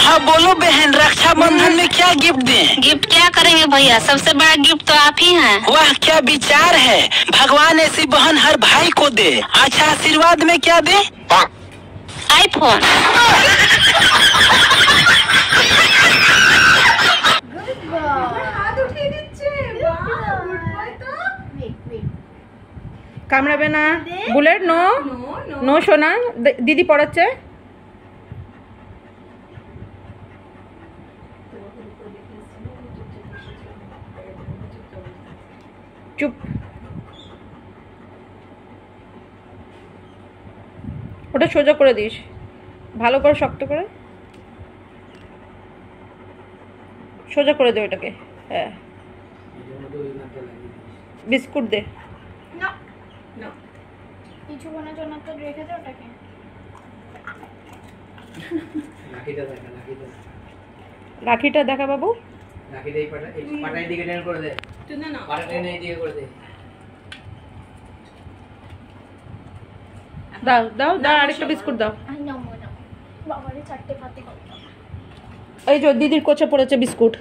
हाँ बोलो बहन, रक्षाबंधन में क्या गिफ्ट दें? गिफ्ट क्या करेंगे भैया, सबसे बड़ा गिफ्ट तो आप ही हैं। वाह क्या विचार है, भगवान ऐसी बहन हर भाई को दे। अच्छा आशीर्वाद में क्या दे? आईफोन। কামড়াবে না বুলেট, নো নো সোনা, দিদি পড়াচ্ছে। চুপ, ওটা সোজা করে দিস, ভালো করে শক্ত করে সোজা করে দে ওটাকে। হ্যাঁ বিস্কুট দে। কিছুক্ষণের জন্য তো রেখে দে ওটাকে। রাখিটা দেখা বাবু, রাখিটাই পাটাই দিকে টেনে করে দে, পাটা টেনে দিকে করে দে। দাও দাও দাও, আরেকটা বিস্কুট দাও। বাবারে চারটে পাতি কত। এই যে দিদির কোচে পড়েছে বিস্কুট।